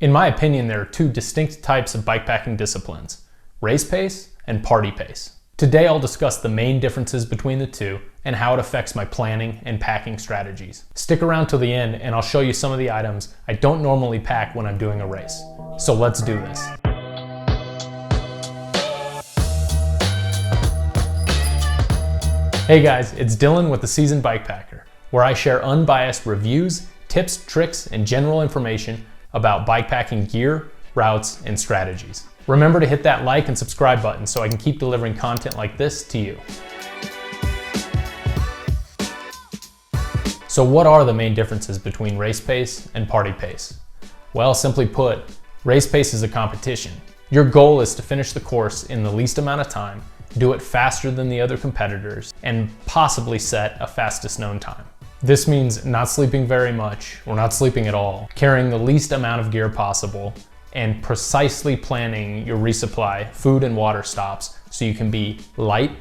In my opinion, there are two distinct types of bikepacking disciplines: race pace and party pace. Today I'll discuss the main differences between the two and how it affects my planning and packing strategies. Stick around till the end and I'll show you some of the items I don't normally pack when I'm doing a race. So let's do this. Hey guys, it's Dylan with the Seasoned Bikepacker, where I share unbiased reviews, tips, tricks, and general information about bikepacking gear, routes, and strategies. Remember to hit that like and subscribe button so I can keep delivering content like this to you. So what are the main differences between race pace and party pace? Well, simply put, race pace is a competition. Your goal is to finish the course in the least amount of time, do it faster than the other competitors, and possibly set a fastest known time. This means not sleeping very much, or not sleeping at all, carrying the least amount of gear possible, and precisely planning your resupply, food and water stops so you can be light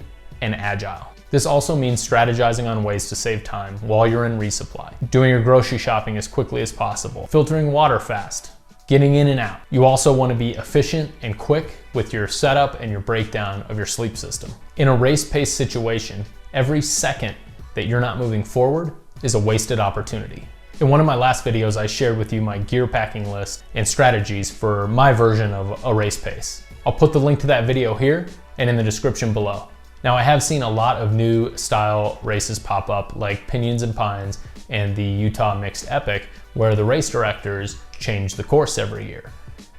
and agile. This also means strategizing on ways to save time while you're in resupply, doing your grocery shopping as quickly as possible, filtering water fast, getting in and out. You also want to be efficient and quick with your setup and your breakdown of your sleep system. In a race pace situation, every second that you're not moving forward is a wasted opportunity. In one of my last videos, I shared with you my gear packing list and strategies for my version of a race pace. I'll put the link to that video here and in the description below. Now, I have seen a lot of new style races pop up, like Pinions and Pines and the Utah Mixed Epic, where the race directors change the course every year.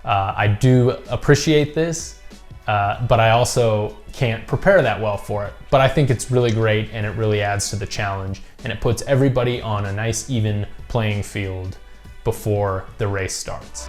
I do appreciate this, but I also can't prepare that well for it. But I think it's really great and it really adds to the challenge and it puts everybody on a nice even playing field before the race starts.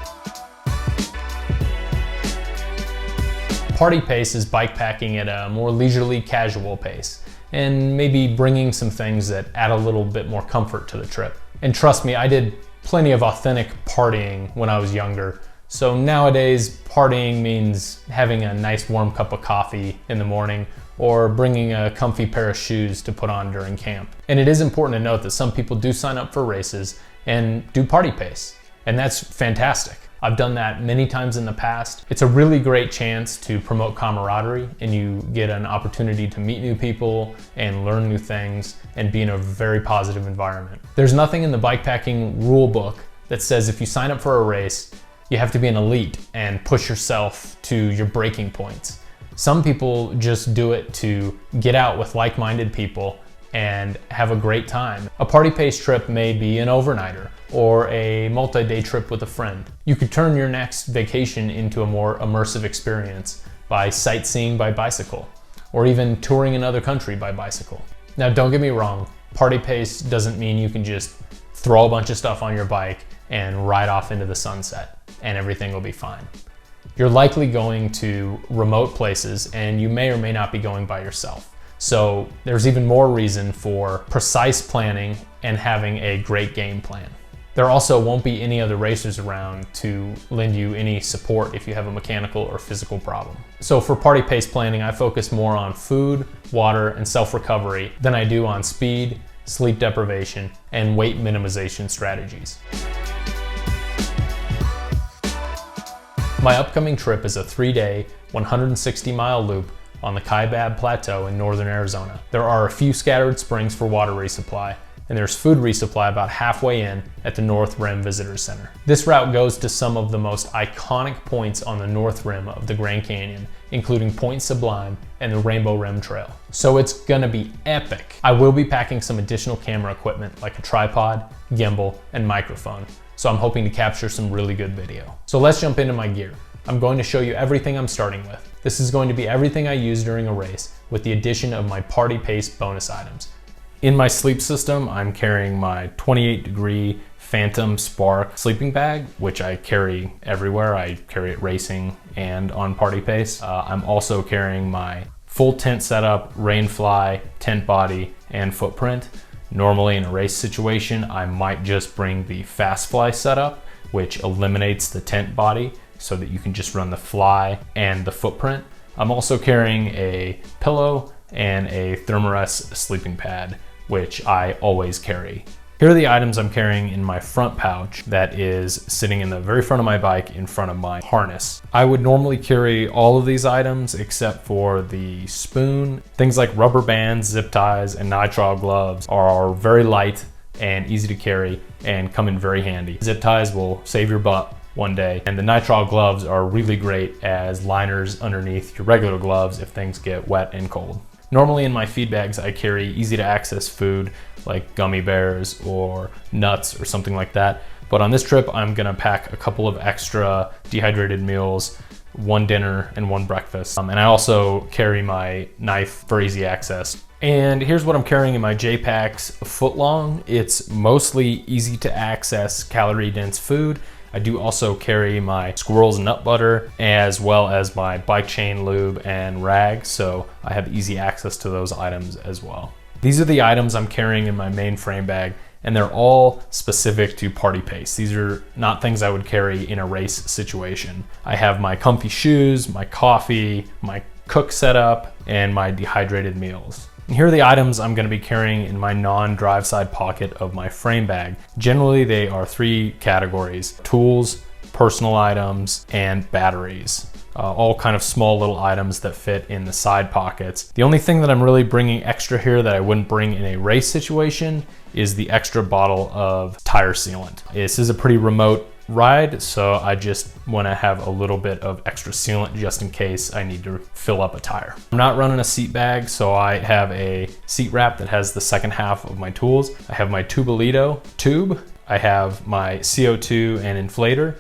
Party pace is bikepacking at a more leisurely, casual pace, and maybe bringing some things that add a little bit more comfort to the trip. And trust me, I did plenty of authentic partying when I was younger. So nowadays, partying means having a nice warm cup of coffee in the morning or bringing a comfy pair of shoes to put on during camp. And it is important to note that some people do sign up for races and do party pace, and that's fantastic. I've done that many times in the past. It's a really great chance to promote camaraderie and you get an opportunity to meet new people and learn new things and be in a very positive environment. There's nothing in the bikepacking rule book that says if you sign up for a race, you have to be an elite and push yourself to your breaking points. Some people just do it to get out with like-minded people and have a great time. A party pace trip may be an overnighter or a multi-day trip with a friend. You could turn your next vacation into a more immersive experience by sightseeing by bicycle or even touring another country by bicycle. Now, don't get me wrong, party pace doesn't mean you can just throw a bunch of stuff on your bike and ride off into the sunset and everything will be fine. You're likely going to remote places and you may or may not be going by yourself. So there's even more reason for precise planning and having a great game plan. There also won't be any other racers around to lend you any support if you have a mechanical or physical problem. So for party pace planning, I focus more on food, water, and self-recovery than I do on speed, sleep deprivation, and weight minimization strategies. My upcoming trip is a 3-day, 160-mile loop on the Kaibab Plateau in northern Arizona. There are a few scattered springs for water resupply, and there's food resupply about halfway in at the North Rim Visitor Center. This route goes to some of the most iconic points on the North Rim of the Grand Canyon, including Point Sublime and the Rainbow Rim Trail. So it's gonna be epic. I will be packing some additional camera equipment like a tripod, gimbal, and microphone. So I'm hoping to capture some really good video. So let's jump into my gear. I'm going to show you everything I'm starting with. This is going to be everything I use during a race with the addition of my party pace bonus items. In my sleep system, I'm carrying my 28-degree Phantom Spark sleeping bag, which I carry everywhere. I carry it racing and on party pace. I'm also carrying my full tent setup, Rainfly, tent body, and footprint. Normally in a race situation, I might just bring the Fastfly setup, which eliminates the tent body so that you can just run the fly and the footprint. I'm also carrying a pillow and a Thermarest sleeping pad, which I always carry Here are the items I'm carrying in my front pouch that is sitting in the very front of my bike in front of my harness. I would normally carry all of these items except for the spoon. Things like rubber bands, zip ties, and nitrile gloves are very light and easy to carry and come in very handy. Zip ties will save your butt one day, and the nitrile gloves are really great as liners underneath your regular gloves if things get wet and cold. Normally in my feed bags, I carry easy to access food like gummy bears or nuts or something like that. But on this trip, I'm gonna pack a couple of extra dehydrated meals, one dinner and one breakfast. And I also carry my knife for easy access. And here's what I'm carrying in my Jpaks Footlong. It's mostly easy to access, calorie dense food. I do also carry my Squirrel's nut butter as well as my bike chain lube and rag, so I have easy access to those items as well. These are the items I'm carrying in my main frame bag, and they're all specific to party pace. These are not things I would carry in a race situation. I have my comfy shoes, my coffee, my cook setup, and my dehydrated meals. And here are the items I'm going to be carrying in my non-drive side pocket of my frame bag. Generally, they are 3 categories: tools, personal items, and batteries. All kind of small little items that fit in the side pockets. The only thing that I'm really bringing extra here that I wouldn't bring in a race situation is the extra bottle of tire sealant. This is a pretty remote ride, so I just want to have a little bit of extra sealant just in case I need to fill up a tire. I'm not running a seat bag, so I have a seat wrap that has the second half of my tools. I have my Tubolito tube. I have my CO2 and inflator,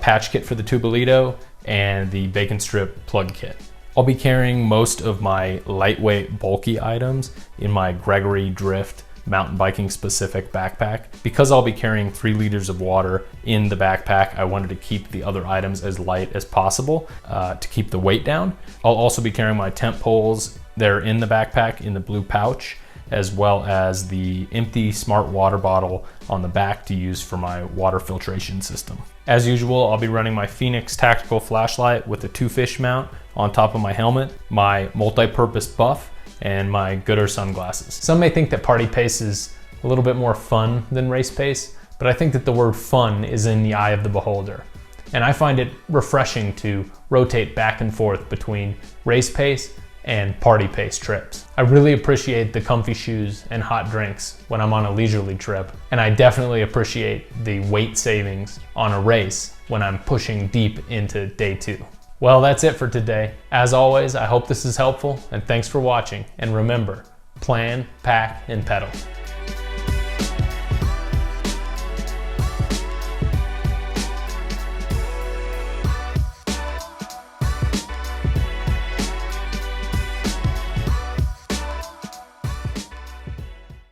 patch kit for the Tubolito, and the bacon strip plug kit. I'll be carrying most of my lightweight, bulky items in my Gregory Drift mountain biking specific backpack. Because I'll be carrying 3 liters of water in the backpack, I wanted to keep the other items as light as possible to keep the weight down. I'll also be carrying my tent poles. They're in the backpack in the blue pouch, as well as the empty smart water bottle on the back to use for my water filtration system. As usual, I'll be running my Phoenix tactical flashlight with a 2-fish mount on top of my helmet, my multi-purpose buff, and my Gooder sunglasses. Some may think that party pace is a little bit more fun than race pace, but I think that the word fun is in the eye of the beholder. And I find it refreshing to rotate back and forth between race pace and party pace trips. I really appreciate the comfy shoes and hot drinks when I'm on a leisurely trip, and I definitely appreciate the weight savings on a race when I'm pushing deep into day 2. Well, that's it for today. As always, I hope this is helpful, and thanks for watching. And remember, plan, pack, and pedal.